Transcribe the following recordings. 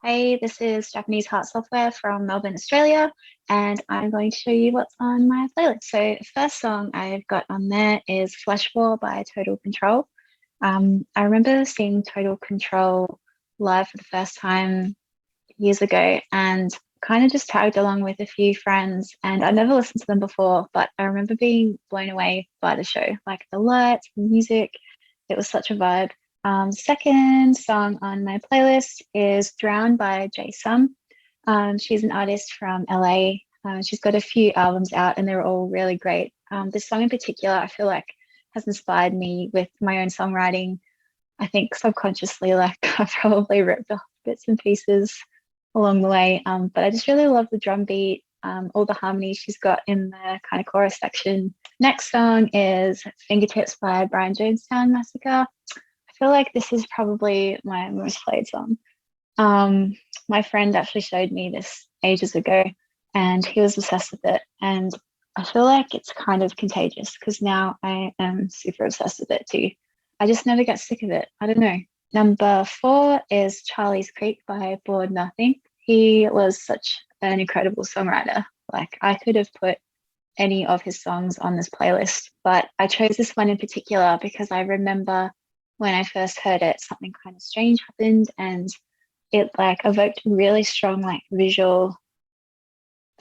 Hey, this is Japanese Heart Software from Melbourne, Australia, and I'm going to show you what's on my playlist. So, the first song I've got on there is Flesh War by Total Control. I remember seeing Total Control live for the first time years ago and kind of just tagged along with a few friends. And I'd never listened to them before, but I remember being blown away by the show, like the lights, the music. It was such a vibe. Second song on my playlist is Drown by Jay Sum. She's an artist from LA. She's got a few albums out and they're all really great. This song in particular, I feel like has inspired me with my own songwriting. I think subconsciously, like I've probably ripped off bits and pieces along the way. But I just really love the drum beat, all the harmonies she's got in the kind of chorus section. Next song is Fingertips by Brian Jonestown Massacre. I feel like this is probably my most played song. My friend actually showed me this ages ago and he was obsessed with it. And I feel like it's kind of contagious because now I am super obsessed with it too. I just never get sick of it. I don't know. Number four is Charlie's Creek by Bored Nothing. He was such an incredible songwriter. Like I could have put any of his songs on this playlist, but I chose this one in particular because I remember when I first heard it, something kind of strange happened and it like evoked a really strong like visual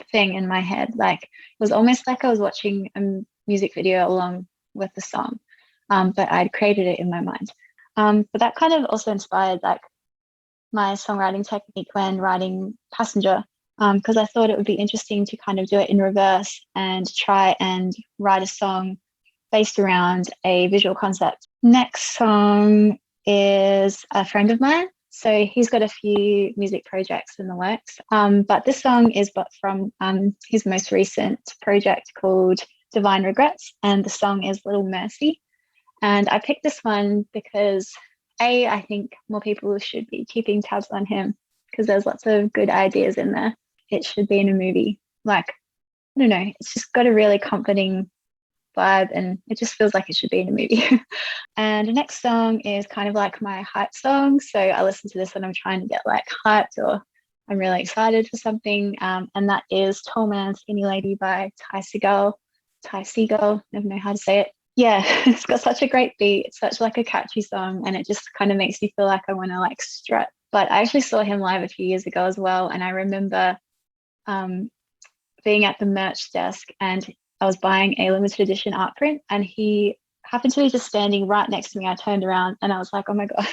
thing in my head. Like it was almost like I was watching a music video along with the song, but I'd created it in my mind. But that kind of also inspired like my songwriting technique when writing Passenger, because I thought it would be interesting to kind of do it in reverse and try and write a song based around a visual concept. Next song is a friend of mine. So he's got a few music projects in the works. But this song is but from his most recent project called Divine Regrets, and the song is Little Mercy. And I picked this one because I think more people should be keeping tabs on him because there's lots of good ideas in there. It should be in a movie. Like, I don't know, it's just got a really comforting vibe and it just feels like it should be in a movie. And the next song is kind of like my hype song. So I listen to this when I'm trying to get like hyped or I'm really excited for something. And that is Tall Man Skinny Lady by Ty Segall. Ty Segall, never know how to say it. Yeah, it's got such a great beat. It's such like a catchy song and it just kind of makes me feel like I want to like strut. But I actually saw him live a few years ago as well. And I remember being at the merch desk and I was buying a limited edition art print and he happened to be just standing right next to me. I turned around and I was like, oh my God.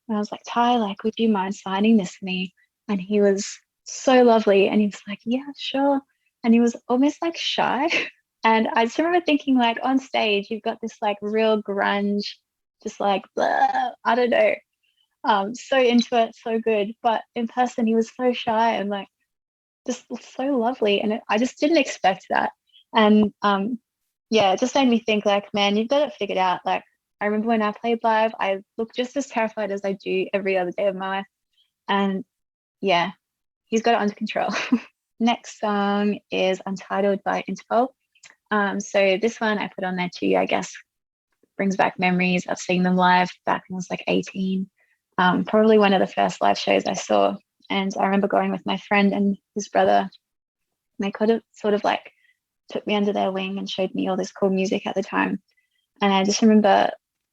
And I was like, Ty, like, would you mind signing this for me? And he was so lovely. And he was like, yeah, sure. And he was almost like shy. And I just remember thinking, like, on stage, you've got this like real grunge, just like, blah, I don't know. So into it, so good. But in person, he was so shy and like just so lovely. And I just didn't expect that. And yeah, it just made me think, like, man, you've got it figured out. Like, I remember when I played live, I looked just as terrified as I do every other day of my life. And yeah, he's got it under control. Next song is Untitled by Interpol. So this one I put on there too, I guess, brings back memories of seeing them live back when I was like 18. Probably one of the first live shows I saw. And I remember going with my friend and his brother. And they could have sort of like took me under their wing and showed me all this cool music at the time. And I just remember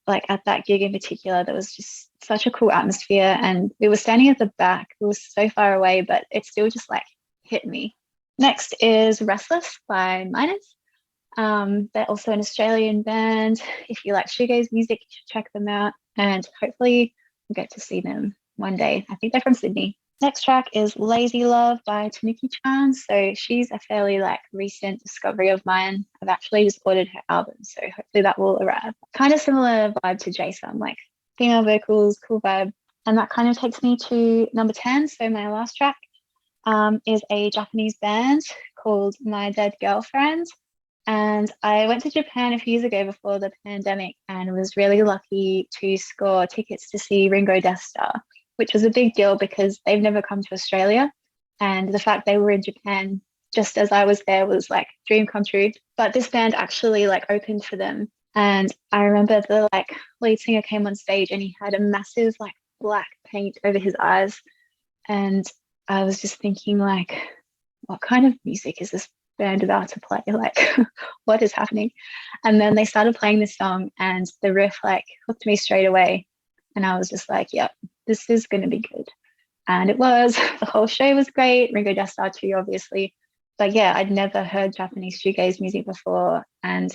like at that gig in particular, there was just such a cool atmosphere. And we were standing at the back. It was so far away, but it still just like hit me. Next is Restless by Miners. They're also an Australian band. If you like shoegaze music, you should check them out. And hopefully we'll get to see them one day. I think they're from Sydney. Next track is Lazy Love by Tanuki Chan. So she's a fairly like recent discovery of mine. I've actually just ordered her album, so hopefully that will arrive. Kind of similar vibe to Jason, like female vocals, cool vibe. And that kind of takes me to number 10. So my last track is a Japanese band called My Dead Girlfriend. And I went to Japan a few years ago before the pandemic and was really lucky to score tickets to see Ringo Death Star, which was a big deal because they've never come to Australia. And the fact they were in Japan just as I was there was like dream come true. But this band actually like opened for them. And I remember the like lead singer came on stage and he had a massive like black paint over his eyes. And I was just thinking, like, what kind of music is this band about to play? Like, what is happening? And then they started playing this song, and the riff like hooked me straight away. And I was just like, yep, this is going to be good. And it was. The whole show was great. Ringo Starr too, obviously. But yeah, I'd never heard Japanese shoegaze music before, and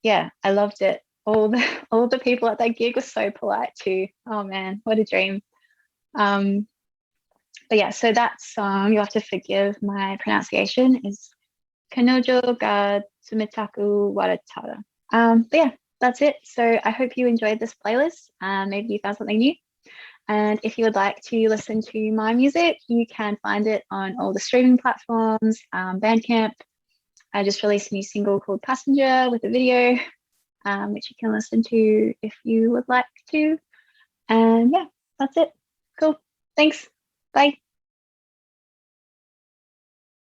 yeah, I loved it. All the people at that gig were so polite too. Oh man, what a dream. Um, but yeah, so that song, you have to forgive my pronunciation, is Kanojo ga Tsumetaku Waratara. But yeah, that's it. So I hope you enjoyed this playlist. Maybe you found something new. And if you would like to listen to my music, you can find it on all the streaming platforms, Bandcamp. I just released a new single called Passenger with a video, which you can listen to if you would like to. And yeah, that's it. Cool. Thanks. Bye.